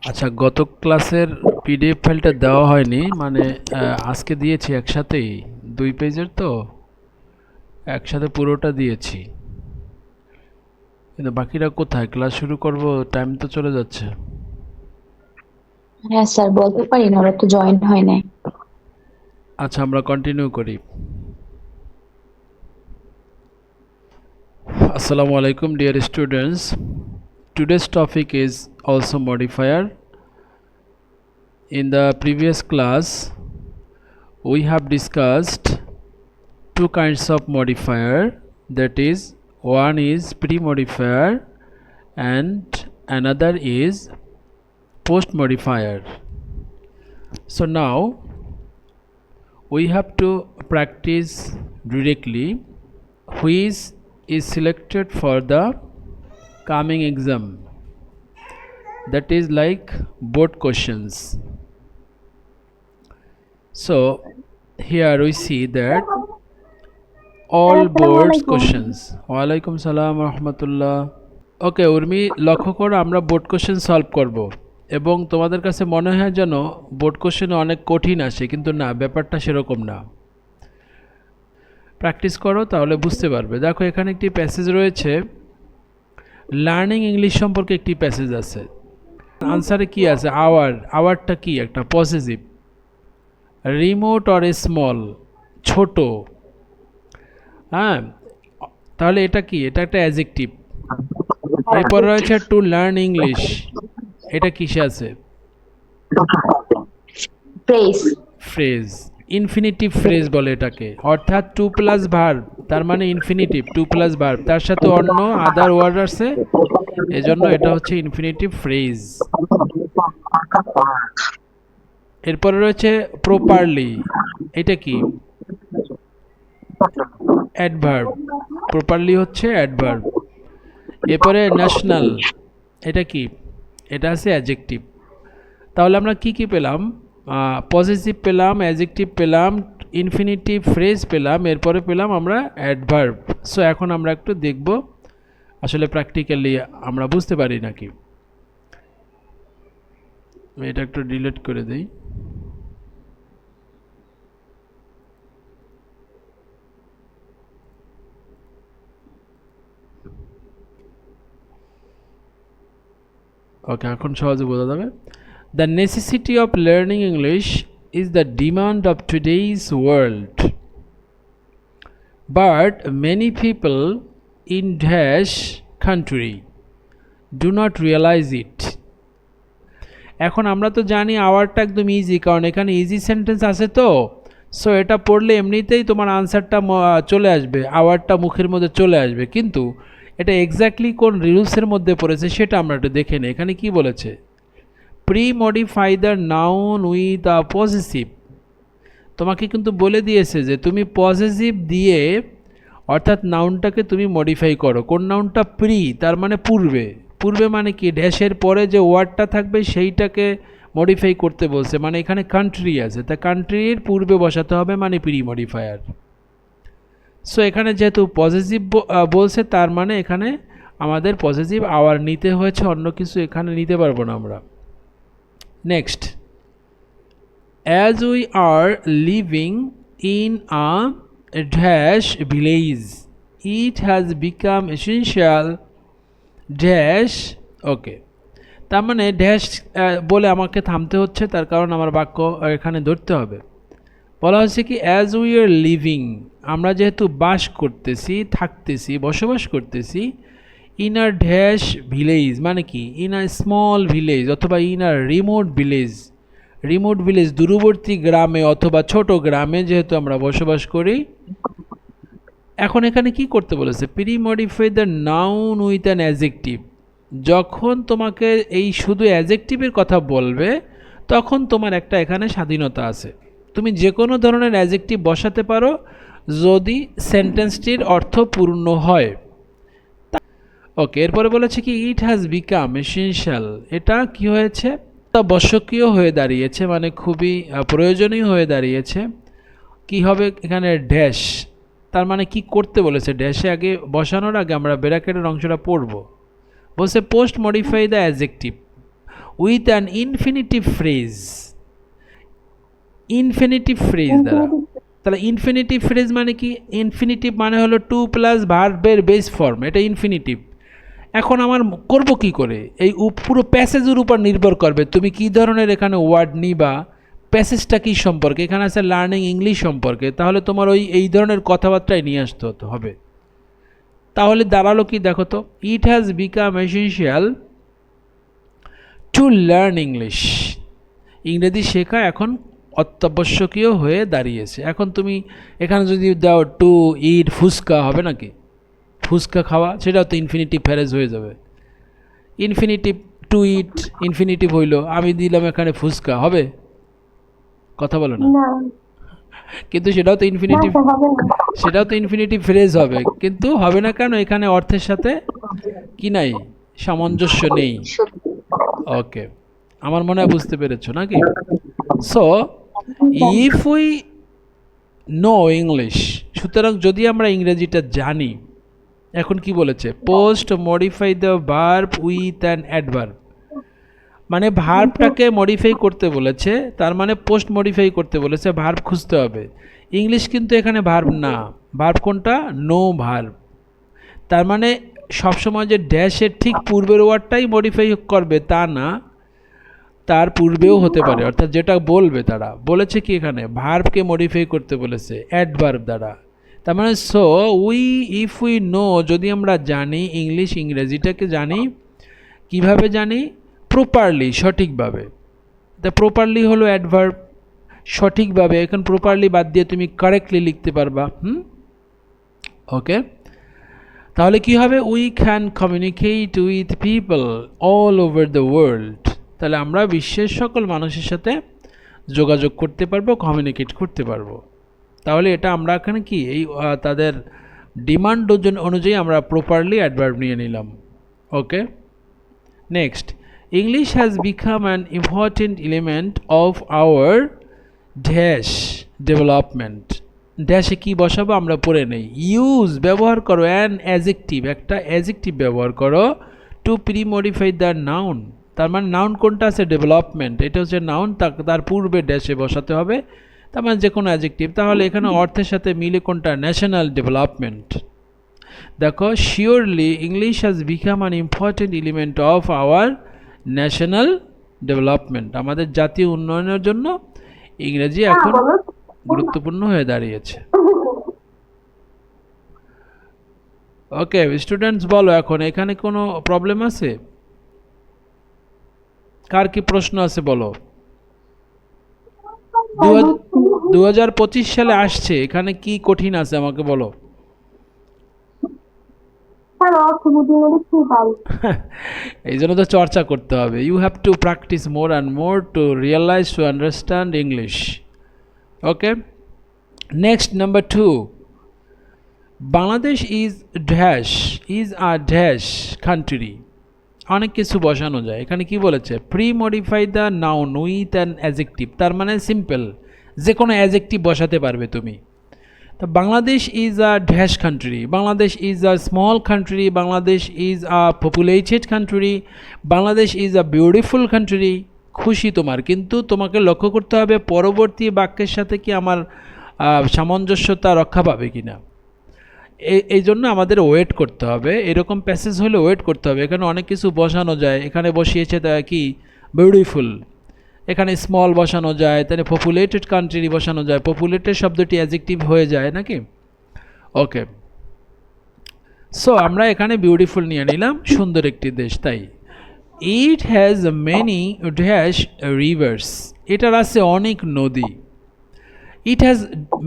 আচ্ছা, গত ক্লাসের পিডিএফ ফাইলটা দেওয়া হয়নি, মানে আজকে দিয়েছি একসাথেই। 2 পেজের তো একসাথে পুরোটা দিয়েছি, কিন্তু বাকিটা কোথায়? ক্লাস শুরু করব, টাইম তো চলে যাচ্ছে। হ্যাঁ স্যার, বলতে পারি না, ওরা তো জয়েন হয় নাই। আচ্ছা, আমরা কন্টিনিউ করি। আসসালামু আলাইকুম dear students, today's topic is also modifier. In the previous class, we have discussed two kinds of modifier, that is, one is pre-modifier and another is post-modifier. So now we have to practice directly which is selected for the coming exam, that is like board questions. So here we see that all আসসালামু boards আলাইকুম। questions. ওয়ালাইকুম সালাম রহমতুল্লাহ। ওকে উর্মি, লক্ষ্য করো আমরা board question solve করব, এবং তোমাদের কাছে মনে হয় যেন বোর্ড কোশ্চেন অনেক কঠিন আসে, কিন্তু না, ব্যাপারটা সেরকম না। প্র্যাকটিস করো তাহলে বুঝতে পারবে। দেখো এখানে একটি প্যাসেজ রয়েছে, লার্নিং ইংলিশ সম্পর্কে একটি প্যাসেজ আছে। আনসারে কি আছে? আওয়ার। আওয়ারটা কি? একটা possessive. Remote or a small, ছোট। হ্যাঁ, তাহলে এটা কি? এটা একটা অ্যাজেক্টিভ। এরপর রয়েছে টু লার্ন ইংলিশ, এটা কিসে আছে? প্রেস। ফ্রেজ। ইনফিনিটিভ ফ্রেজ বলে এটাকে, অর্থাৎ টু প্লাস ভার্ব, তার মানে ইনফিনিটিভ, টু প্লাস ভার্ব, তার সাথে অন্য আদার ওয়ার্ড আছে, এজন্য এটা হচ্ছে ইনফিনিটিভ ফ্রেজ। এরপরে রয়েছে প্রপারলি, এটা কি? অ্যাডভার্ব। প্রপারলি হচ্ছে অ্যাডভার্ব। এরপরে ন্যাশনাল, এটা কি? এটা আছে অ্যাডজেক্টিভ। তাহলে আমরা কি কি পেলাম? পজিটিভ পেলাম, অ্যাডজেক্টিভ পেলাম, ইনফিনিটিভ ফ্রেজ পেলাম, এরপরে পেলাম আমরা অ্যাডভার্ব। সো এখন আমরা একটু দেখব আসলে প্র্যাকটিক্যালি আমরা বুঝতে পারি নাকি। আমি এটা একটু ডিলিট করে দিই। ওকে, এখন সহজে বোঝা যাবে। The necessity of learning English is the demand of today's world, but many people in dash country do not realize it. এখন আমরা তো জানি আওয়ারটা একদম ইজি, কারণ এখানে ইজি সেন্টেন্স আছে তো। সো এটা পড়লে এমনিতেই তোমার আনসারটা চলে আসবে, আওয়ারটা মুখের মধ্যে চলে আসবে। কিন্তু এটা এক্স্যাক্টলি কোন রুলসের মধ্যে পড়েছে সেটা আমরা একটু দেখে নিই। এখানে কি বলেছে? Premodify the noun with a positive. তোমাকে কিন্তু বলে দিয়েছে যে তুমি পজিটিভ দিয়ে, অর্থাৎ নাউনটাকে তুমি মডিফাই করো। কোন নাউনটা? প্রি, তার মানে পূর্বে। পূর্বে মানে কি? ড্যাশের পরে যে ওয়ার্ডটা থাকবে সেইটাকে মডিফাই করতে বলছে, মানে এখানে কান্ট্রি আছে, তা কান্ট্রির পূর্বে বসাতে হবে, মানে প্রি মডিফায়ার। সো এখানে যেহেতু পজিটিভ বলছে, তার মানে এখানে আমাদের পজিটিভ আওয়ার নিতে হয়েছে, অন্য কিছু এখানে নিতে পারবো না আমরা। Next, as we are living in a dash village, it has become essential dash. ওকে, তার মানে ড্যাশ বলে আমাকে থামতে হচ্ছে, তার কারণ আমার বাক্য এখানে ধরতে হবে। বলা হচ্ছে কি, অ্যাজ উই আর লিভিং, আমরা যেহেতু বাস করতেছি, থাকতেছি, বসবাস করতেছি, ইন আর ড্যাশ ভিলেজ, মানে কি? ইন আ স্মল ভিলেজ অথবা ইন আর রিমোট ভিলেজ। রিমোট ভিলেজ, দূরবর্তী গ্রামে অথবা ছোট গ্রামে যেহেতু আমরা বসবাস করি। এখন এখানে কি করতে বলেছে? Premodify the noun with an adjective. যখন তোমাকে এই শুধু অ্যাজেক্টিভের কথা বলবে, তখন তোমার একটা এখানে স্বাধীনতা আছে, তুমি যে কোনো ধরনের অ্যাজেক্টিভ বসাতে পারো যদি সেন্টেন্সটির অর্থ পূর্ণ হয়। ওকে, এরপরে বলেছে কি, ইট হ্যাজ বিকাম এসেনশিয়াল, এটা কি হয়েছে? আবশ্যকীয় হয়ে দাঁড়িয়েছে, মানে খুবই প্রয়োজনীয় হয়ে দাঁড়িয়েছে। কি হবে এখানে? ড্যাশ, তার মানে কি করতে বলেছে? ড্যাশে আগে বসানোর আগে আমরা ব্র্যাকেটের অংশটা পড়ব। বলছে postmodify the adjective, with an infinitive phrase, infinitive phrase দ্বারা। তাহলে ইনফিনিটিভ ফ্রেজ মানে কি? ইনফিনিটিভ মানে হলো টু প্লাস ভার্বের বেস ফর্ম, এটা ইনফিনিটিভ। এখন আমার করব কি করে? এই পুরো প্যাসেজের উপর নির্ভর করবে তুমি কি ধরনের এখানে ওয়ার্ড নিবা, প্যাসেজটা কী সম্পর্কে, এখানে আছে লার্নিং ইংলিশ সম্পর্কে, তাহলে তোমার এই ধরনের কথাবার্তায় নিয়ে আসতে হবে। তাহলে দাঁড়ালো কি দেখো তো, it has become essential to learn English. ইংরেজি শেখা এখন অত্যাবশ্যকীয় হয়ে দাঁড়িয়েছে। এখন তুমি এখানে যদি দাও টু ইট ফুচকা, হবে নাকি? ফুচকা খাওয়া, সেটাও তো ইনফিনিটিভ ফ্রেজ হয়ে যাবে। ইনফিনিটিভ টু ইট ইনফিনিটিভ হইল, আমি দিলাম এখানে ফুচকা, হবে? কথা বলো না, কিন্তু সেটাও তো ইনফিনিটিভ, সেটাও তো ইনফিনিটিভ ফ্রেজ হবে, কিন্তু হবে না কেন? এখানে অর্থের সাথে কি নাই, সামঞ্জস্য নেই। ওকে, আমার মনে হয় বুঝতে পেরেছো নাকি? So if we know English, সুতরাং যদি আমরা ইংরেজিটা জানি, এখন কি বলেছে? Post modify the verb with an adverb, মানে ভার্বটাকে মডিফাই করতে বলেছে, তার মানে পোস্ট মডিফাই করতে বলেছে, ভার্ব খুঁজতে হবে। ইংলিশ কিন্তু এখানে ভার্ব না, ভার্ব কোনটা? No verb. তার মানে সবসময় যে ড্যাশের ঠিক পূর্বের ওয়ার্ডটাই মডিফাই করবে তা না, তার পূর্বেও হতে পারে, অর্থাৎ যেটা বলবে তারা বলেছে কি এখানে ভার্বকে মডিফাই করতে বলেছে অ্যাডভার্ব দ্বারা। তার মানে so we if we know, যদি আমরা জানি ইংলিশ, ইংরেজিটাকে জানি, কিভাবে জানি? প্রপারলি, সঠিকভাবে। দ্য প্রপারলি হলো অ্যাডভার্ব, সঠিকভাবে। এখন প্রপারলি বাদ দিয়ে তুমি কারেক্টলি লিখতে পারবা। ওকে, তাহলে কি হবে? We can communicate with people all over the world, তাহলে আমরা বিশ্বের সকল মানুষের সাথে যোগাযোগ করতে পারবো, কমিউনিকেট করতে পারবো। তাহলে এটা আমরা এখানে কি এই তাদের ডিমান্ড অনুযায়ী আমরা প্রপারলি অ্যাডভার্ব নিয়ে নিলাম। ওকে, next, English has become an important element of our dash development. ড্যাশে কি বসাবো আমরা পড়ে নেই। ইউজ, ব্যবহার করো, অ্যান অ্যাজেক্টিভ, একটা অ্যাজেক্টিভ ব্যবহার করো, two pre modify the noun. তার মানে নাউন কোনটা আছে? ডেভেলপমেন্ট, এটা হচ্ছে নাউন, তার পূর্বে ড্যাশে বসাতে হবে, তার মানে যে কোনো অ্যাজেক্টিভ। তাহলে এখানে অর্থের সাথে মিলে কোনটা? National development. দেখো, surely English has become an important element of our national development, আমাদের জাতীয় উন্নয়নের জন্য ইংরেজি এখন গুরুত্বপূর্ণ হয়ে দাঁড়িয়েছে। ওকে স্টুডেন্টস, বলো এখন এখানে কোনো প্রবলেম আছে? কার কি প্রশ্ন আছে বলো? 2025 সালে আসছে, এখানে কি কঠিন আছে আমাকে বলো। এই জন্য তো চর্চা করতে হবে। You have to practise more and more to realise, to understand English. Okay, next number 2, Bangladesh is dash, is a dash country. অনেক কিছু বসানো যায়, এখানে কি বলেছে? Premodify the noun with an adjective, তার মানে সিম্পল, যে কোনো অ্যাজেক্টিভ বসাতে পারবে তুমি। তো Bangladesh is a dash country, Bangladesh is a small country, Bangladesh is a populated country, Bangladesh is a beautiful country. খুশি তোমার, কিন্তু তোমাকে লক্ষ্য করতে হবে পরবর্তী বাক্যের সাথে কি আমার সামঞ্জস্যতা রক্ষা পাবে কিনা। এই জন্য আমাদের ওয়েট করতে হবে, এরকম প্যাসেজ হলে ওয়েট করতে হবে। এখানে অনেক কিছু বসানো যায়, এখানে বসিয়েছে তা কি বিউটিফুল, এখানে স্মল বসানো যায়, তাহলে পপুলেটেড কান্ট্রি বসানো যায়, পপুলেটেড শব্দটি অ্যাডজেক্টিভ হয়ে যায় নাকি। ওকে, সো আমরা এখানে বিউটিফুল নিয়ে নিলাম, সুন্দর একটি দেশ। তাই it has many dash rivers, এটার আছে অনেক নদী। ইট হ্যাজ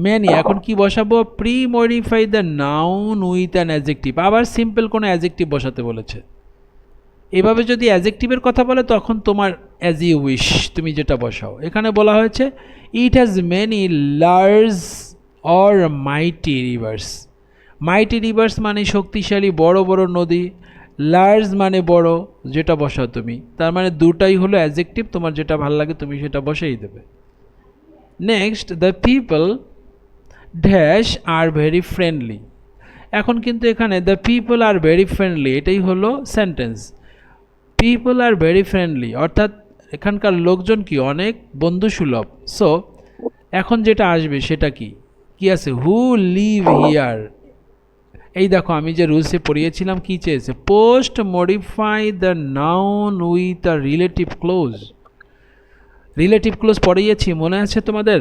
মেনি, এখন কি বসাবো? Pre modify the noun with an adjective, আবার সিম্পল কোনো অ্যাডজেক্টিভ বসাতে বলেছে। এভাবে যদি অ্যাডজেক্টিভের কথা বলে তখন তোমার অ্যাজ ইউ উইশ, তুমি যেটা বসাও। এখানে বলা হয়েছে ইট has many large or মাইটি reverse. মাইটি reverse মানে শক্তিশালী বড় বড় নদী, লার্জ মানে বড়, যেটা বসাও তুমি। তার মানে দুটাই হলো অ্যাডজেক্টিভ, তোমার যেটা ভালো লাগে তুমি সেটা বসেই দেবে। Next, the people dash are very friendly. এখন কিন্তু এখানে the people are very friendly, এটাই হলো sentence. People are very friendly, অর্থাৎ এখানকার লোকজন কি অনেক বন্ধুসুলভ। সো এখন যেটা আসবে সেটা কি কি আছে, হু লিভ হিয়ার। এই দেখো আমি যে রুলসে পড়িয়েছিলাম কি চেয়েছে, postmodify the noun with a relative clause. Relative clause পড়িয়েছি, মনে আছে তোমাদের?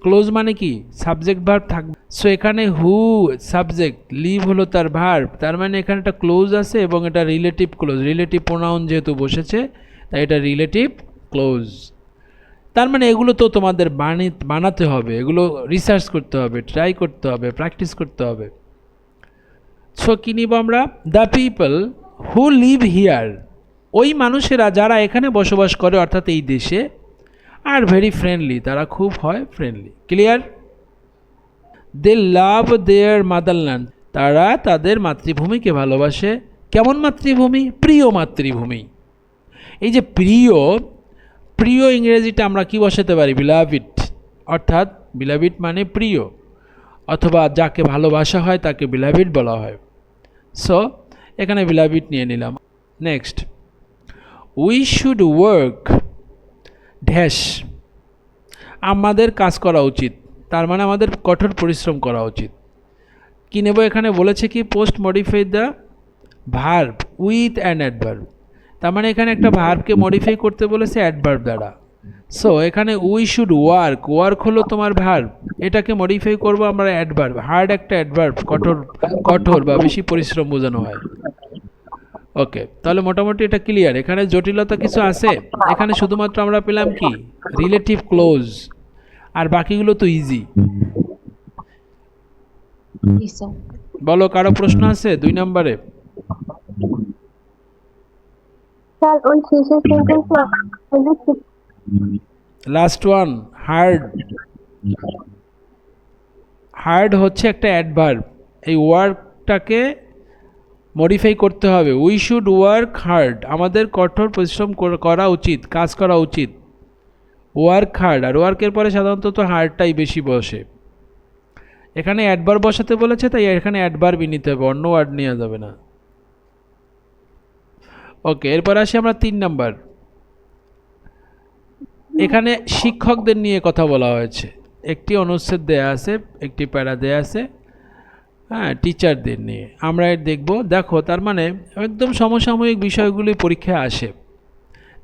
ক্লোজ মানে কি সাবজেক্ট ভার্ব থাকবে। সো এখানে হু সাবজেক্ট, লিভ হলো তার ভার্ব, তার মানে এখানে একটা ক্লোজ আছে এবং এটা রিলেটিভ ক্লোজ। রিলেটিভ প্রোনাউন যেহেতু বসেছে তাই এটা রিলেটিভ ক্লোজ। তার মানে এগুলো তো তোমাদের বানাতে হবে, এগুলো রিসার্চ করতে হবে, ট্রাই করতে হবে, প্র্যাকটিস করতে হবে। সো কী নিব আমরা, the people who live here, ওই মানুষেরা যারা এখানে বসবাস করে অর্থাৎ এই দেশে, আর ভেরি ফ্রেন্ডলি, তারা খুব হয় friendly. Clear? They love their motherland, তারা তাদের মাতৃভূমিকে ভালোবাসে। কেমন মাতৃভূমি? প্রিয় মাতৃভূমি। এই যে প্রিয়, প্রিয় ইংরেজিটা আমরা কি বসাতে পারি, বিলাভিড, অর্থাৎ বিলাভিড মানে প্রিয়, অথবা যাকে ভালোবাসা হয় তাকে বিলাভিড বলা হয়। সো এখানে বিলাভিড নিয়ে নিলাম। Next, we should work dash, আমাদের কাজ করা উচিত, তার মানে আমাদের কঠোর পরিশ্রম করা উচিত। কি নেব এখানে, বলেছে কি post modify the verb with an adverb, তার মানে এখানে একটা ভার্বকে মডিফাই করতে বলেছে অ্যাডভার্ব দ্বারা। সো এখানে উই শুড ওয়ার্ক, ওয়ার্ক হলো তোমার ভার্ব, এটাকে মডিফাই করবো আমরা অ্যাডভার্ব। হার্ড একটা অ্যাডভার্ব, কঠোর, কঠোর বা বেশি পরিশ্রম বোঝানো হয়। ওকে, তাহলে মোটামুটি এটা ক্লিয়ার। এখানে জটিলতা কিছু আছে? এখানে শুধুমাত্র আমরা পেলাম কি রিলেটিভ ক্লোজ, আর বাকিগুলো তো ইজি। বলো, কারো প্রশ্ন আছে 2 নম্বরে? স্যার ওই শেষের সেন্টেন্সে লাস্ট ওয়ান, হার্ড। হার্ড হচ্ছে একটা অ্যাডভার্ব, এই ওয়ার্কটাকে মডিফাই করতে হবে। উই শুড ওয়ার্ক হার্ড, আমাদের কঠোর পরিশ্রম করা উচিত, কাজ করা উচিত। ওয়ার্ক হার্ড, আর ওয়ার্কের পরে সাধারণত তো হার্ডটাই বেশি বসে। এখানে অ্যাডভার্ব বসাতে বলেছে তাই এখানে অ্যাডভার্বই নিতে হবে, অন্য ওয়ার্ড নেওয়া যাবে না। ওকে, এরপর আসি আমরা 3 নাম্বার। এখানে শিক্ষকদের নিয়ে কথা বলা হয়েছে, একটি অনুচ্ছেদ দেয়া আছে, একটি প্যারা দেয়া আছে, হ্যাঁ, টিচারদের নিয়ে আমরা দেখব। দেখো, তার মানে একদম সমসাময়িক বিষয়গুলি পরীক্ষায় আসে,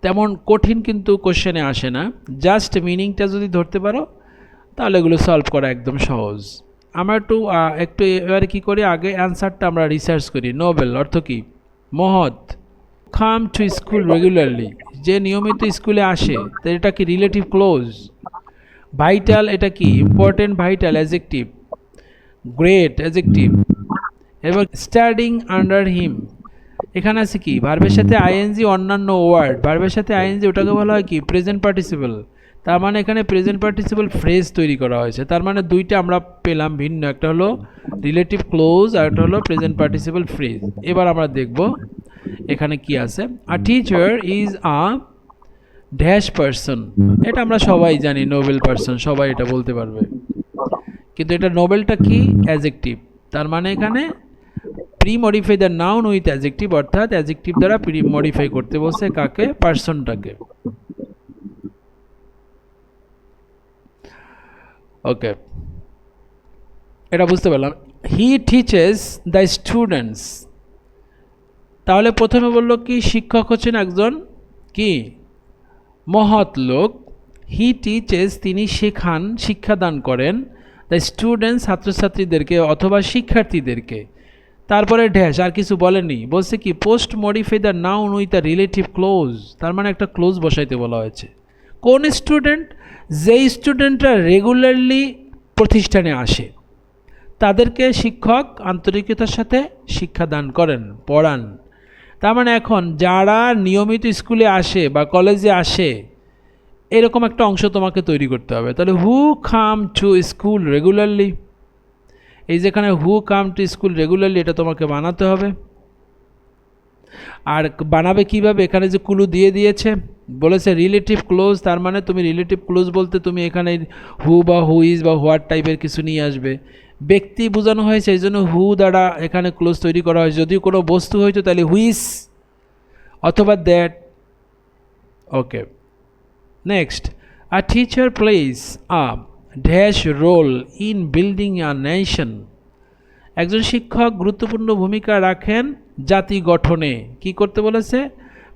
তেমন কঠিন কিন্তু কোশ্চেনে আসে না। জাস্ট মিনিংটা যদি ধরতে পারো তাহলে এগুলো সলভ করা একদম সহজ। আমরা একটু এবারে কী করি, আগে অ্যান্সারটা আমরা রিসার্চ করি। নোবেল অর্থ কী? মহৎ। কাম টু স্কুল রেগুলারলি, যে নিয়মিত স্কুলে আসে, তো এটা কি রিলেটিভ ক্লোজ। ভাইটাল, এটা কি important, vital adjective. Great adjective. এবং স্টাডিং আন্ডার হিম, এখানে আছে কি ভার্বের সাথে আইএনজি, অন্যান্য ওয়ার্ড, ভার্বের সাথে আইএনজি, ওটাকে বলা হয় কি প্রেজেন্ট পার্টিসিপল। তার মানে এখানে প্রেজেন্ট পার্টিসিপল ফ্রেজ তৈরি করা হয়েছে। তার মানে দুইটা আমরা পেলাম ভিন্ন, একটা হলো রিলেটিভ ক্লোজ আর একটা হলো প্রেজেন্ট পার্টিসিপল ফ্রেজ। এবার আমরা দেখব এখানে কি আছে। আ teacher is a dash person, এটা আমরা সবাই জানি, নোবেল পারসন, সবাই এটা বলতে পারবে। কিন্তু এটা নোবেলটা কি অ্যাডজেক্টিভ, তার মানে এখানে pre modify the noun with adjective, অর্থাৎ অ্যাডজেক্টিভ দ্বারা প্রি মডিফাই করতে বলছে কাকে, পারসনটাকে। ওকে, এটা বুঝতে পারলাম। হি টিচেস দ্য স্টুডেন্টস, তাহলে প্রথমে বললো কি শিক্ষক হচ্ছেন একজন কি মহৎ লোক। হি টিচেস, তিনি শেখান, শিক্ষাদান করেন। দ্য স্টুডেন্টস, ছাত্রছাত্রীদেরকে অথবা শিক্ষার্থীদেরকে। তারপরে ড্যাশ, আর কিছু বলেনি, বলছে কি post modify the noun with a relative close, তার মানে একটা ক্লোজ বসাইতে বলা হয়েছে। কোন স্টুডেন্ট? যেই স্টুডেন্টরা রেগুলারলি প্রতিষ্ঠানে আসে, তাদেরকে শিক্ষক আন্তরিকতার সাথে শিক্ষাদান করেন, পড়ান। তার মানে এখন যারা নিয়মিত স্কুলে আসে বা কলেজে আসে, এরকম একটা অংশ তোমাকে তৈরি করতে হবে। তাহলে হু কাম টু স্কুল রেগুলারলি, এই যেখানে হু কাম টু স্কুল রেগুলারলি, এটা তোমাকে বানাতে হবে। আর বানাবে কিভাবে, এখানে যে ক্লু দিয়ে দিয়েছে, বলেছে রিলেটিভ ক্লোজ, তার মানে তুমি রিলেটিভ ক্লোজ বলতে তুমি এখানে হু বা হু ইজ বা হোয়াট টাইপের কিছু নিয়ে আসবে। ব্যক্তি বোঝানো হয়েছে, এই জন্য হু দ্বারা এখানে ক্লোজ তৈরি করা হয়েছে। যদি কোনো বস্তু হইতো তাহলে হুইস অথবা that, okay next a teacher plays a dash role in building a nation. একজন শিক্ষক গুরুত্বপূর্ণ ভূমিকা রাখেন জাতি গঠনে। কি করতে বলেছে?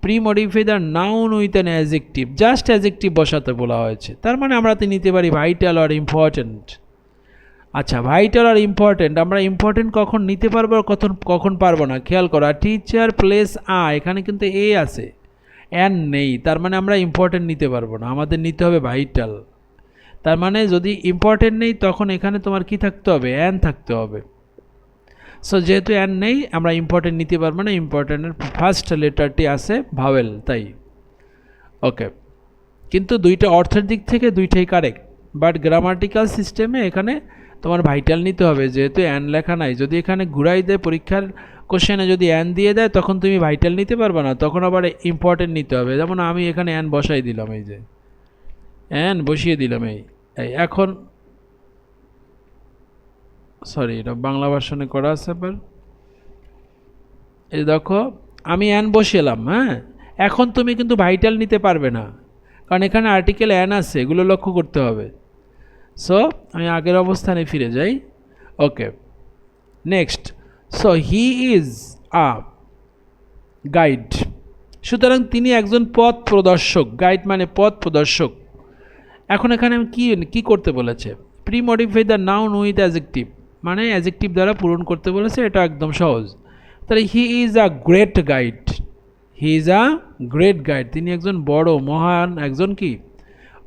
Premodify the noun with an adjective, just adjective বসাতে বলা হয়েছে। তার মানে আমরা তো নিতে পারি ভাইটাল আর ইম্পর্ট্যান্ট। আচ্ছা, ভাইটাল আর ইম্পর্ট্যান্ট, আমরা ইম্পর্ট্যান্ট কখন নিতে পারবো আর কখন পারবো না খেয়াল করো। টিচার প্লেস আ, এখানে কিন্তু এ আছে, অ্যান নেই, তার মানে আমরা ইম্পর্ট্যান্ট নিতে পারবো না, আমাদের নিতে হবে ভাইটাল। তার মানে যদি ইম্পর্ট্যান্ট নেই তখন এখানে তোমার কি থাকতে হবে? অ্যান থাকতে হবে। সো যেহেতু অ্যান নেই আমরা ইম্পর্ট্যান্ট নিতে পারবো না, ইম্পর্ট্যান্টের ফার্স্ট লেটারটি আছে ভাওয়েল, তাই। ওকে, কিন্তু দুইটা অর্থের দিক থেকে দুইটাই কারেক্ট, বাট গ্রামাটিক্যাল সিস্টেমে এখানে তোমার ভাইটাল নিতে হবে, যেহেতু অ্যান লেখা নাই। যদি এখানে ঘুরাই দেয় পরীক্ষার কোশ্চেনে, যদি অ্যান দিয়ে দেয় তখন তুমি ভাইটাল নিতে পারবে না, তখন আবার ইম্পর্টেন্ট নিতে হবে। যেমন আমি এখানে অ্যান বসাই দিলাম, এই যে অ্যান বসিয়ে দিলাম, এই এখন সরি এটা বাংলা ভার্সনে করা আছে। আবার এই দেখো আমি অ্যান বসিয়েলাম, হ্যাঁ। এখন তুমি কিন্তু ভাইটাল নিতে পারবে না, কারণ এখানে আর্টিকেল অ্যান আছে, এগুলো লক্ষ্য করতে হবে। সো আমি আগের অবস্থানে ফিরে যাই। ওকে next, so he is a guide. সুতরাং তিনি একজন পথ প্রদর্শক। গাইড মানে পথ প্রদর্শক। এখন এখানে আমি কি করতে বলেছে? Premodify the noun with adjective, মানে অ্যাজেক্টিভ দ্বারা পূরণ করতে বলেছে, এটা একদম সহজ। তাহলে he is a great guide, he is a great guide, তিনি একজন বড় মহান একজন কি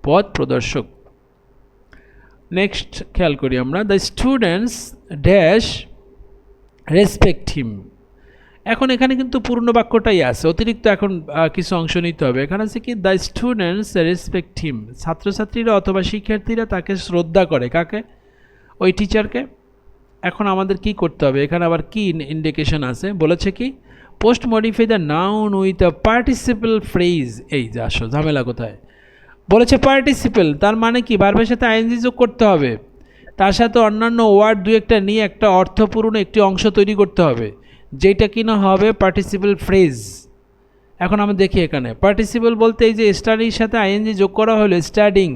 পথ প্রদর্শক। নেক্সট খেয়াল করি আমরা, দ্য স্টুডেন্টস ড্যাশ রেসপেক্ট হিম। এখন এখানে কিন্তু পূর্ণ বাক্যটাই আছে, অতিরিক্ত এখন কিছু অংশ নিতে হবে। এখানে আছে কি, দ্য স্টুডেন্টস রেসপেক্ট হিম, ছাত্রছাত্রীরা অথবা শিক্ষার্থীরা তাকে শ্রদ্ধা করে। কাকে? ওই টিচারকে। এখন আমাদের কি করতে হবে? এখানে আবার কি ইন্ডিকেশন আছে, বলেছে কি post modify the noun with a participle phrase. এই যে আসো ঝামেলা কোথায়, বলেছে পার্টিসিপল, তার মানে কি ভার্বের সাথে আইএনজি যোগ করতে হবে, তার সাথে অন্যান্য ওয়ার্ড দু একটা নিয়ে একটা অর্থপূর্ণ একটি অংশ তৈরি করতে হবে, যেটা কিনা হবে পার্টিসিপল ফ্রেজ। এখন আমরা দেখি এখানে পার্টিসিপল বলতে এই যে স্টাডির সাথে আইএনজি যোগ করা হলো, স্টাডিং।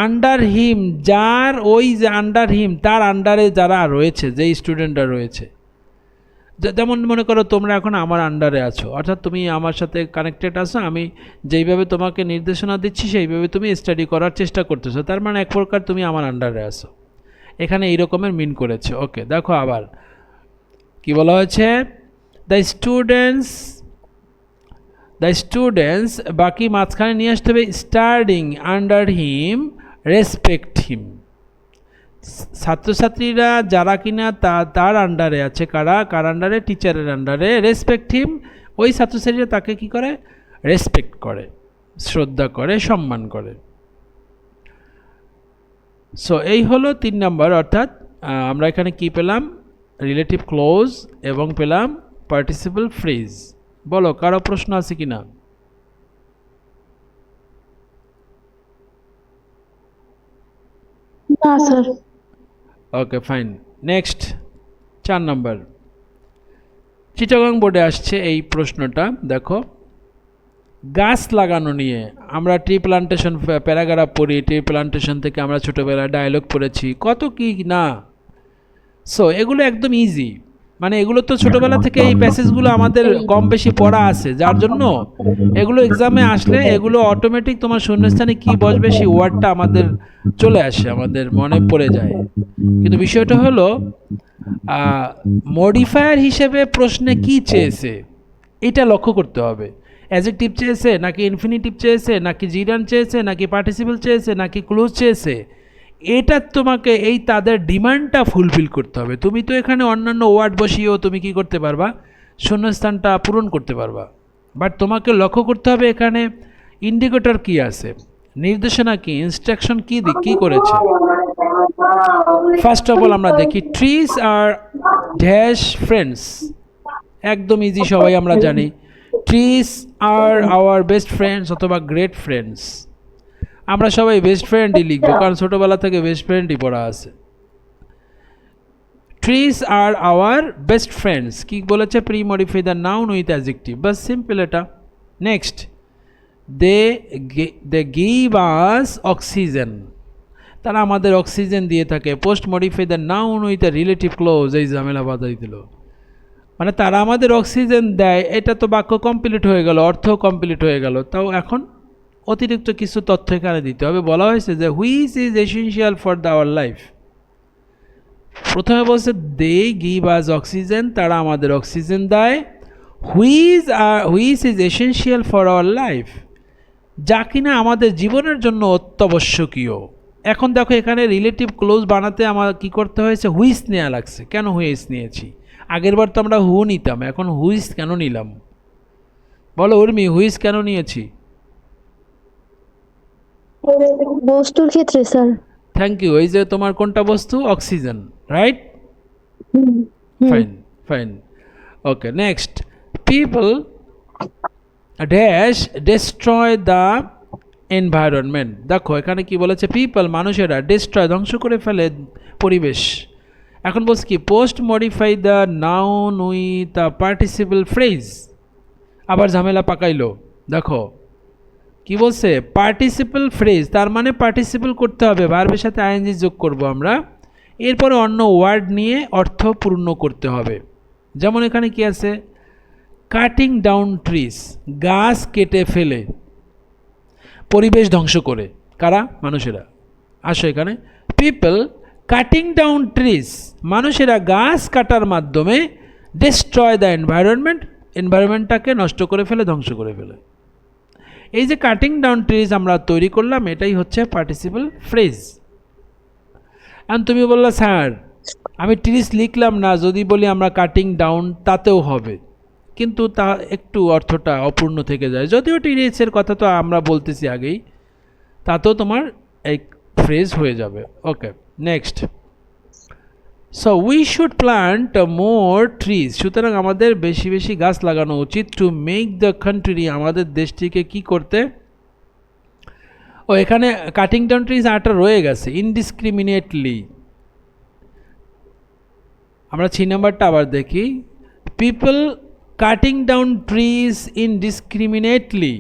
আন্ডার হিম, যার ওই যে আন্ডার হিম, তার আন্ডারে যারা রয়েছে, যেই স্টুডেন্টরা রয়েছে, যেমন মনে করো তোমরা এখন আমার আন্ডারে আছো, অর্থাৎ তুমি আমার সাথে কানেক্টেড আছো, আমি যেইভাবে তোমাকে নির্দেশনা দিচ্ছি সেইভাবে তুমি স্টাডি করার চেষ্টা করতেছো, তার মানে এক প্রকার তুমি আমার আন্ডারে আছো। এখানে এই রকমের মিন করেছে। ওকে দেখো আবার কি বলা হয়েছে, দ্য স্টুডেন্টস বাকি মাঝখানে নিয়ে আসতে হবে স্টাডিং আন্ডার হিম রেসপেক্ট হিম। ছাত্রছাত্রীরা যারা কিনা তার আন্ডারে আছে, কার আন্ডারে? টিচারের আন্ডারে। রেসপেক্ট হিম, ওই ছাত্রছাত্রীরা তাকে কি করে? রেসপেক্ট করে, শ্রদ্ধা করে, সম্মান করে। সো এই হলো 3 নম্বর, অর্থাৎ আমরা এখানে কি পেলাম? রিলেটিভ ক্লোজ এবং পেলাম পার্টিসিপল ফ্রেজ। বলো কারো প্রশ্ন আছে কি না? না স্যার। Okay fine. নেক্সট 4 নম্বর, চিটাগং বোর্ডে আসছে এই প্রশ্নটা। দেখো গাছ লাগানো নিয়ে আমরা ট্রি প্লান্টেশন প্যারাগ্রাফ পড়ি, ট্রি প্লান্টেশন থেকে আমরা ছোটোবেলায় ডায়লগ পড়েছি, কত কি না। সো এগুলো একদম ইজি, মানে এগুলো তো ছোটোবেলা থেকে এই প্যাসেজগুলো আমাদের কম বেশি পড়া আছে, যার জন্য এগুলো এক্সামে আসলে এগুলো অটোমেটিক তোমার শূন্যস্থানে কি বসবে সেই ওয়ার্ডটা আমাদের চলে আসে, আমাদের মনে পড়ে যায়। কিন্তু বিষয়টা হলো মডিফায়ার হিসেবে প্রশ্নে কি চেয়েছে এটা লক্ষ্য করতে হবে। অ্যাডজেক্টিভ চেয়েছে নাকি ইনফিনিটিভ চেয়েছে নাকি জিরান চেয়েছে নাকি পার্টিসিপল চেয়েছে নাকি ক্লোজ চেয়েছে, এটা তোমাকে এই তাদের ডিমান্ডটা ফুলফিল করতে হবে। তুমি তো এখানে অন্যান্য ওয়ার্ড বসিয়েও তুমি কি করতে পারবা? শূন্যস্থানটা পূরণ করতে পারবা, বাট তোমাকে লক্ষ্য করতে হবে এখানে ইন্ডিকেটর কি আছে, নির্দেশনা কি, ইনস্ট্রাকশন কি করেছে। ফার্স্ট অফ অল আমরা দেখি ট্রিজ আর ড্যাশ ফ্রেন্ডস, একদম ইজি, সবাই আমরা জানি ট্রিজ আর আওয়ার বেস্ট ফ্রেন্ডস অথবা গ্রেট ফ্রেন্ডস। আমরা সবাই বেস্ট ফ্রেন্ডই লিখবো, কারণ ছোটোবেলা থেকে বেস্ট ফ্রেন্ডই পড়া আছে। ট্রিজ আর আওয়ার বেস্ট ফ্রেন্ডস কি বলেছে? Premodify the noun with adjective, বাস সিম্পল এটা। Next they give us oxygen, তারা আমাদের অক্সিজেন দিয়ে থাকে। Postmodify the noun with a relative clause, এই ঝামেলা বাধাই দিল। মানে তারা আমাদের অক্সিজেন দেয়, এটা তো বাক্য কমপ্লিট হয়ে গেল, অর্থ কমপ্লিট হয়ে গেল। তাও এখন অতিরিক্ত কিছু তথ্য এখানে দিতে হবে। বলা হয়েছে যে which is essential for our life. প্রথমে বলছে দে গিভ আস অক্সিজেন, তারা আমাদের অক্সিজেন দেয়। Which is essential for our life, যা কিনা আমাদের জীবনের জন্য অত্যাবশ্যকীয়। এখন দেখো এখানে রিলেটিভ ক্লোজ বানাতে আমার কি করতে হয়েছে, হুইচ নেওয়া লাগছে। কেন হুইচ নিয়েছি? আগের বার তো আমরা হু নিতাম, এখন হুইচ কেন নিলাম? বলো উর্মি, হুইচ কেন নিয়েছি? বস্তুর ক্ষেত্রে স্যার। Thank you. এই যে তোমার কোনটা বস্তু? Oxygen, right? Fine fine. Okay, next. People dash destroy the environment. দেখো এখানে কি বলেছে, পিপল মানুষেরা, ডেস্ট্রয় ধ্বংস করে ফেলে পরিবেশ। এখন বলছে কি, post modify the noun with the participle phrase. আবার ঝামেলা পাকাইলো। দেখো কি বলছে, পার্টিসিপল ফ্রেজ, তার মানে পার্টিসিপল করতে হবে, ভার্বের সাথে আইএনজি যোগ করব আমরা, এরপরে অন্য ওয়ার্ড নিয়ে অর্থ পূর্ণ করতে হবে। যেমন এখানে কি আছে, কাটিং ডাউন ট্রিজ, গাছ কেটে ফেলে পরিবেশ ধ্বংস করে। কারা? মানুষেরা। আসো এখানে, পিপল কাটিং ডাউন ট্রিজ, মানুষেরা গাছ কাটার মাধ্যমে ডিস্ট্রয় দ্য এনভায়রনমেন্ট, এনভায়রনমেন্টটাকে নষ্ট করে ফেলে, ধ্বংস করে ফেলে। এই যে কাটিং ডাউন ট্রিজ আমরা তৈরি করলাম, এটাই হচ্ছে পার্টিসিপল ফ্রেজ। এখন তুমি বললা স্যার আমি ট্রিজ লিখলাম না, যদি বলি আমরা কাটিং ডাউন তাতেও হবে, কিন্তু তা একটু অর্থটা অপূর্ণ থেকে যায়। যদিও ট্রিজের কথা তো আমরা বলতেছি আগেই, তাতেও তোমার এই ফ্রেজ হয়ে যাবে। Okay, next. So we should plant more trees, সুতরাং আমাদের বেশি বেশি গাছ লাগানো উচিত। টু মেক দ্য কান্ট্রি, আমাদের দেশটিকে কি করতে? ও এখানে কাটিং ডাউন ট্রিজ আরটা রয়ে গেছে, ইনডিসক্রিমিনেটলি। আমরা 6 নাম্বারটা আবার দেখি, people cutting down trees indiscriminately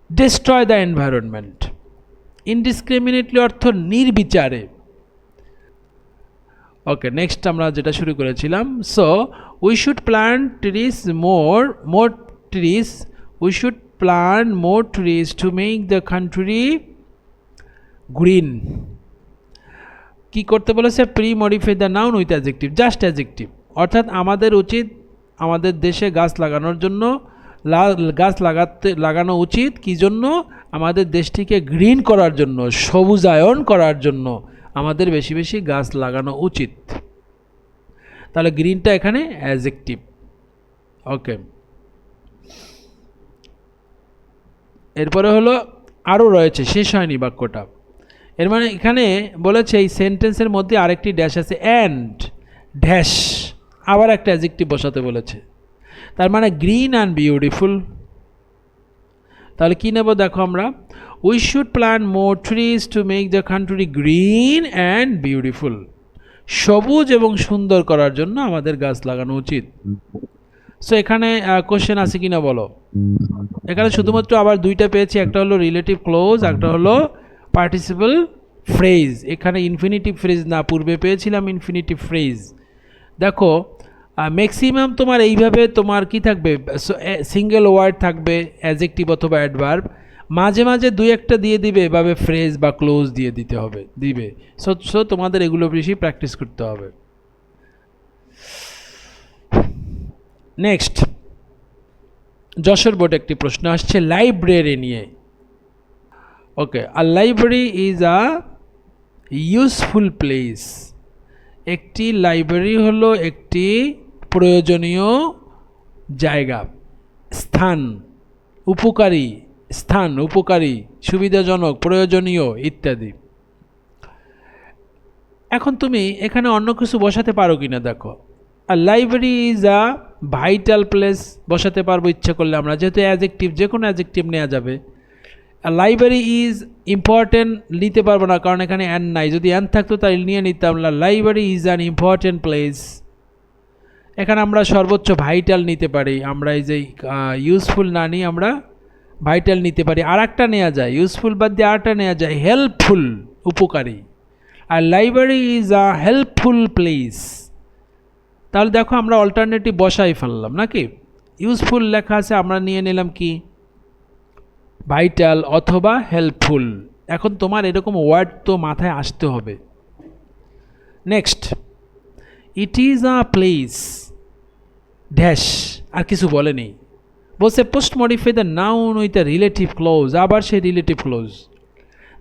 destroy the environment. Indiscriminately অর্থ নির্বিচারে। ওকে, নেক্সট আমরা যেটা শুরু করেছিলাম, so we should plant trees more trees, we should plant more trees to make the country green. কি করতে বলেছে? Premodify the noun with adjective, just adjective. অর্থাৎ আমাদের উচিত আমাদের দেশে গাছ লাগানোর জন্য, গাছ লাগানো উচিত কি জন্য? আমাদের দেশটিকে গ্রিন করার জন্য, সবুজায়ন করার জন্য আমাদের বেশি বেশি গাছ লাগানো উচিত। তাহলে গ্রিনটা এখানে অ্যাডজেক্টিভ। ওকে, এরপরে হলো আরও রয়েছে, শেষ হয়নি বাক্যটা। এর মানে এখানে বলেছে এই সেন্টেন্সের মধ্যে আরেকটি ড্যাশ আছে, অ্যান্ড ড্যাশ, আবার একটা অ্যাডজেক্টিভ বসাতে বলেছে। তার মানে গ্রিন অ্যান্ড বিউটিফুল। তাহলে কি নেব দেখো আমরা, we should plant more trees to make the country green and beautiful. সবুজ এবং সুন্দর করার জন্য আমাদের গাছ লাগানো উচিত। সো এখানে কোশ্চেন আছে কিনা বলো? এখানে শুধুমাত্র আবার দুইটা পেয়েছি, একটা হলো রিলেটিভ ক্লোজ, একটা হলো পার্টিসিপল ফ্রেজ। এখানে ইনফিনিটিভ ফ্রেজ না, পূর্বে পেয়েছিলাম ইনফিনিটিভ ফ্রেজ। দেখো ম্যাক্সিমাম তোমার এইভাবে তোমার কি থাকবে, সিঙ্গেল ওয়ার্ড থাকবে, অ্যাডজেক্টিভ অথবা অ্যাডভার্ব, মাঝে মাঝে দুই একটা দিয়ে দিবে, এভাবে ফ্রেজ বা ক্লোজ দিয়ে দিবে। সো তোমাদের এগুলো বেশি প্র্যাকটিস করতে হবে। নেক্সট, যশোর বোর্ডে একটি প্রশ্ন আসছে লাইব্রেরি নিয়ে। ওকে, আর library is a useful place. একটি লাইব্রেরি হলো একটি প্রয়োজনীয় জায়গা, স্থান, উপকারী স্থান, উপকারী, সুবিধাজনক, প্রয়োজনীয় ইত্যাদি। এখন তুমি এখানে অন্য কিছু বসাতে পারো কিনা দেখো। আর library is a vital place বসাতে পারবো ইচ্ছা করলে আমরা, যেহেতু অ্যাডজেক্টিভ, যে কোনো অ্যাডজেক্টিভ নেওয়া যাবে। আর লাইব্রেরি ইজ ইম্পর্টেন্ট নিতে পারবো না, কারণ এখানে অ্যান নাই। যদি অ্যান থাকতো তাহলে নিয়ে নিতাম, library is an important place. এখানে আমরা সর্বোচ্চ ভাইটাল নিতে পারি, আমরা এই যে ইউজফুল না নিয়ে আমরা ভাইটাল নিতে পারি, আর একটা নেওয়া যায় ইউজফুল বাদ দিয়ে আরটা নেওয়া যায় হেল্পফুল, উপকারী। আর library is a helpful place. তাহলে দেখো আমরা অল্টারনেটিভ বসাই ফেললাম নাকি, ইউজফুল লেখা আছে আমরা নিয়ে নিলাম কি ভাইটাল অথবা হেল্পফুল। এখন তোমার এরকম ওয়ার্ড তো মাথায় আসতে হবে। Next, it is a place dash, আর কিছু বলেনি, বলছে postmodify the noun with a relative clause, আবার সেই রিলেটিভ ক্লোজ।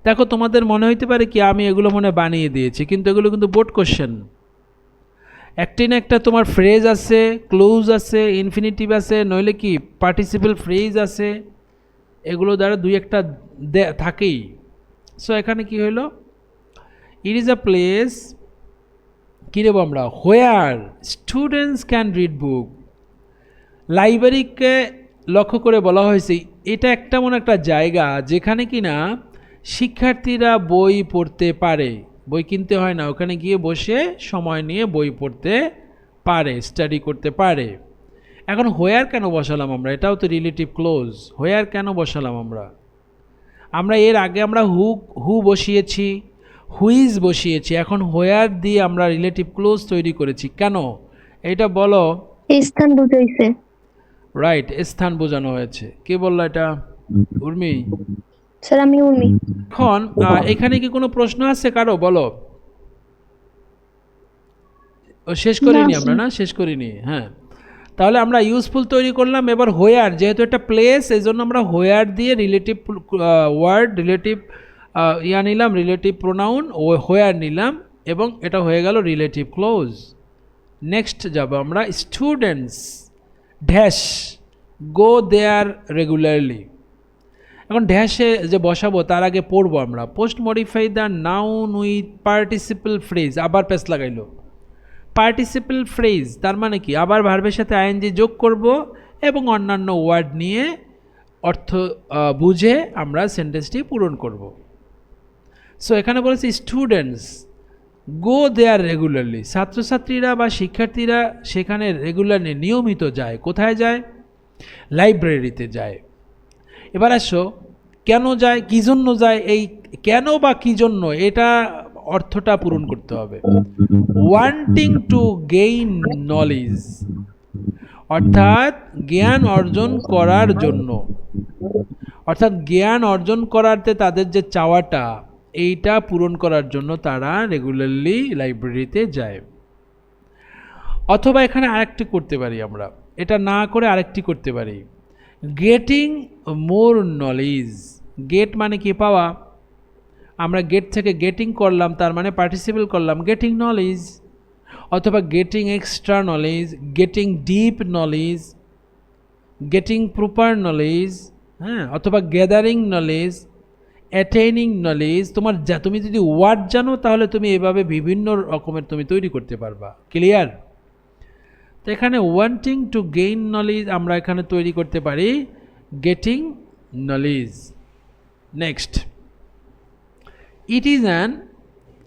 দেখো তোমাদের মনে হইতে পারে কি আমি এগুলো মনে বানিয়ে দিয়েছি, কিন্তু এগুলো কিন্তু বোর্ড কোশ্চেন। একটি না একটা তোমার ফ্রেজ আছে, ক্লোজ আছে, ইনফিনিটিভ আছে, নইলে কি পার্টিসিপেল ফ্রেজ আছে, এগুলো দ্বারা দুই একটা থাকেই। সো এখানে কি হইল, ইট ইজ আ প্লেস কী দেবো আমরা, হোয়ার স্টুডেন্টস ক্যান রিড বুক। লাইব্রেরিকে লক্ষ্য করে বলা হয়েছে এটা একটা এমন একটা জায়গা যেখানে কি না শিক্ষার্থীরা বই পড়তে পারে, বই কিনতে হয় না, ওখানে গিয়ে বসে সময় নিয়ে বই পড়তে পারে, স্টাডি করতে পারে। এখন হোয়ার কেন বসালাম আমরা, এটাও তো রিলেটিভ ক্লোজ, হোয়ার কেন বসালাম আমরা এর আগে আমরা হু বসিয়েছি, হুইজ বসিয়েছি, এখন হোয়ার দিয়ে আমরা রিলেটিভ ক্লোজ তৈরি করেছি কেন, এটা বলো। স্থান বুঝাইছে। রাইট, স্থান বোঝানো হয়েছে। কে বললো এটা? উর্মি। স্যার আমি উর্মি। এখন এখানে কি কোনো প্রশ্ন আছে কারো, বলো। শেষ করিনি আমরা, না শেষ করিনি, হ্যাঁ। তাহলে আমরা ইউজফুল তৈরি করলাম, এবার হোয়ার, যেহেতু এটা প্লেস এই জন্য আমরা হোয়ার দিয়ে রিলেটিভ ওয়ার্ড, রিলেটিভ নিলাম, রিলেটিভ প্রোনাউন ও হোয়ার নিলাম, এবং এটা হয়ে গেল রিলেটিভ ক্লোজ। নেক্সট যাব আমরা, স্টুডেন্টস ড্যাশ গো দেয়ার রেগুলারলি। এখন ড্যাশে যে বসাবো তার আগে পড়বো আমরা, post modify the noun with participle phrase, আবার প্যাস লাগাইলো। পার্টিসিপল ফ্রেজ তার মানে কি, আবার ভার্বের সাথে আইএনজি যোগ করব এবং অন্যান্য ওয়ার্ড নিয়ে অর্থ বুঝে আমরা সেন্টেন্সটি পূরণ করব। সো এখানে বলেছে স্টুডেন্টস গো দেয়ার রেগুলারলি, ছাত্রছাত্রীরা বা শিক্ষার্থীরা সেখানে রেগুলারলি নিয়মিত যায়, কোথায় যায়, লাইব্রেরিতে যায়। এবার আসো কেন যায়, কী জন্য যায়, এই কেন বা কী জন্য এটা অর্থটা পূরণ করতে হবে। ওয়ান্টিং টু গেইন নলেজ, অর্থাৎ জ্ঞান অর্জন করার জন্য, অর্থাৎ জ্ঞান অর্জন করাতে তাদের যে চাওয়াটা এইটা পূরণ করার জন্য তারা রেগুলারলি লাইব্রেরিতে যায়। অথবা এখানে আরেকটি করতে পারি আমরা, এটা না করে আরেকটি করতে পারি, গেটিং মোর নলেজ। গেট মানে কি, পাওয়া, আমরা গেট থেকে গেটিং করলাম, তার মানে পার্টিসিপেল করলাম, গেটিং নলেজ। অথবা getting extra knowledge, getting deep knowledge, getting proper knowledge, হ্যাঁ, অথবা গ্যাদারিং নলেজ, অ্যাটেইনিং নলেজ। তুমি যদি ওয়ার্ড জানো তাহলে তুমি এভাবে বিভিন্ন রকমের তুমি তৈরি করতে পারবা। ক্লিয়ার? তো এখানে ওয়ান্টিং টু গেইন নলেজ আমরা এখানে তৈরি করতে পারি getting knowledge. Next, it is an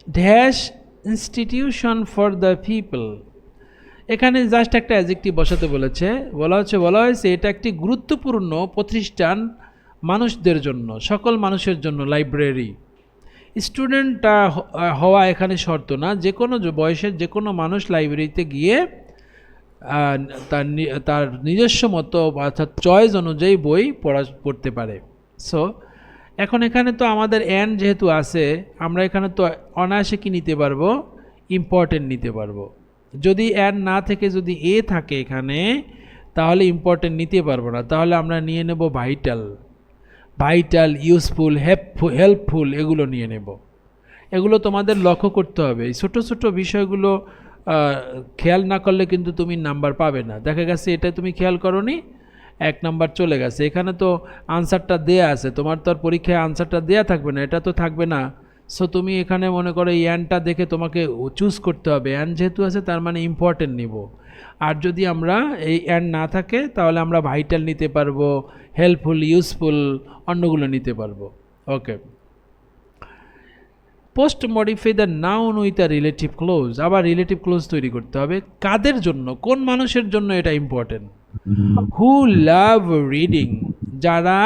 dash institution for the people. এখানে জাস্ট একটা অ্যাডজেক্টিভ বসাতে বলা হয়েছে এটা একটি গুরুত্বপূর্ণ প্রতিষ্ঠান মানুষদের জন্য, সকল মানুষের জন্য লাইব্রেরি। স্টুডেন্ট হওয়া এখানে শর্ত না, যে কোনো বয়সের যে কোনো মানুষ লাইব্রেরিতে গিয়ে তার নিজস্ব মতো অর্থাৎ চয়েস অনুযায়ী বই পড়তে পারে। সো এখন এখানে তো আমাদের অ্যান যেহেতু আছে, আমরা এখানে তো অনায়াসে কি নিতে পারবো, ইম্পর্টেন্ট নিতে পারবো। যদি অ্যান না থেকে যদি এ থাকে এখানে তাহলে ইম্পর্টেন্ট নিতে পারবো না, তাহলে আমরা নিয়ে নেব ভাইটাল, ইউজফুল, হেল্পফুল, এগুলো নিয়ে নেব। এগুলো তোমাদের লক্ষ্য করতে হবে, এই ছোটো ছোটো বিষয়গুলো খেয়াল না করলে কিন্তু তুমি নাম্বার পাবে না। দেখা গেছে এটা তুমি খেয়াল করোনি, 1 নাম্বার চলে গেছে। এখানে তো আনসারটা দেয়া আছে, তোমার তো আর পরীক্ষায় আনসারটা দেয়া থাকবে না, এটা তো থাকবে না। সো তুমি এখানে মনে করো এই অ্যানটা দেখে তোমাকে চুজ করতে হবে, অ্যান যেহেতু আছে তার মানে ইম্পর্টেন্ট নিব। আর যদি আমরা এই অ্যান না থাকে তাহলে আমরা ভাইটাল নিতে পারবো, হেল্পফুল, ইউজফুল, অন্যগুলো নিতে পারবো। Okay, postmodify the noun with a relative clause, আবার রিলেটিভ ক্লোজ তৈরি করতে হবে। কাদের জন্য, কোন মানুষের জন্য এটা ইম্পর্টেন্ট, হু লাভ রিডিং, যারা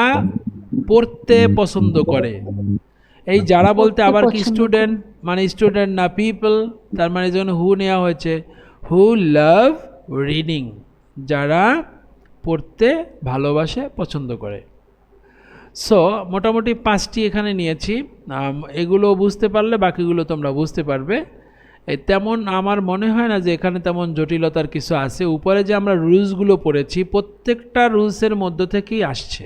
পড়তে পছন্দ করে। এই যারা বলতে আবার কি পছন্দ স্টুডেন্ট, মানে স্টুডেন্ট না পিপল, তার মানে যেন হু নেওয়া হয়েছে। হু লাভ রিডিং, যারা পড়তে ভালোবাসে, পছন্দ করে। সো মোটামুটি 5টি এখানে নিয়েছি। এগুলো বুঝতে পারলে বাকিগুলো তোমরা বুঝতে পারবে। তেমন আমার মনে হয় না যে এখানে তেমন জটিলতার কিছু আছে। উপরে যে আমরা রুলসগুলো পড়েছি, প্রত্যেকটা রুলসের মধ্য থেকেই আসছে,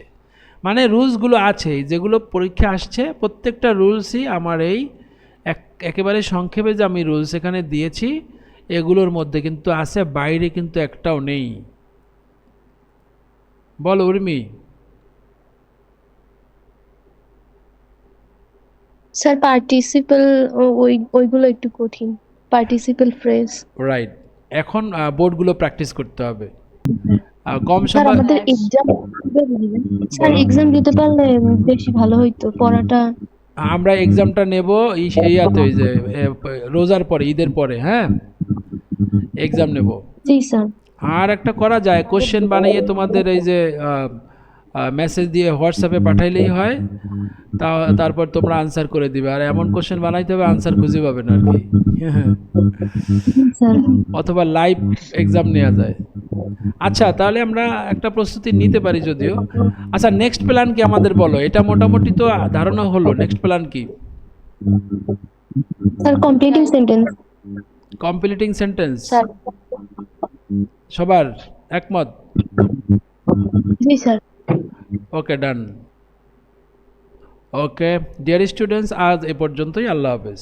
মানে রুলসগুলো আছে যেগুলো পরীক্ষা আসছে, প্রত্যেকটা রুলসই আমার এই একেবারে সংক্ষেপে যে আমি রুলস এখানে দিয়েছি এগুলোর মধ্যে কিন্তু আছে, বাইরে কিন্তু একটাও নেই। বল উর্মি। স্যার পার্টিসিপল ওইগুলো একটু কঠিন, পার্টিসিপল ফ্রেজ। রাইট, এখন বোর্ডগুলো প্র্যাকটিস করতে হবে। কম স্যার সময়। আমাদের এক্সাম, স্যার বলো। এক্সাম দিতে পারলে বেশি ভালো হইতো পড়াটা। আমরা এক্সামটা নেব ইয়াতে, ওই যে রোজার পরে, ঈদের পরে, হ্যাঁ এক্সাম নেব। জি স্যার। আর একটা করা যায়, কোশ্চেন বানিয়ে তোমাদের এই যে মেসেজ দিয়ে হোয়াটসঅ্যাপে পাঠাইলেই হয়, তারপর তোমরা আনসার করে দিবে। আর এমন কোশ্চেন বানাইতে হবে আনসার খুঁজে পাবে না আর কি। স্যার অথবা লাইভ এক্সাম নেওয়া যায়। আচ্ছা, তাহলে আমরা একটা প্রস্তুতি নিতে পারি যদিও। আচ্ছা, নেক্সট প্ল্যান কি আমাদের বলো। এটা মোটামুটি তো ধারণা হলো, নেক্সট প্ল্যান কি? Sir completing sentence. Completing sentence, sir সবার একমত? জি স্যার। ওকে, ডান। ওকে ডিয়ার স্টুডেন্টস, আজ এ পর্যন্তই। আল্লাহ হাফেজ।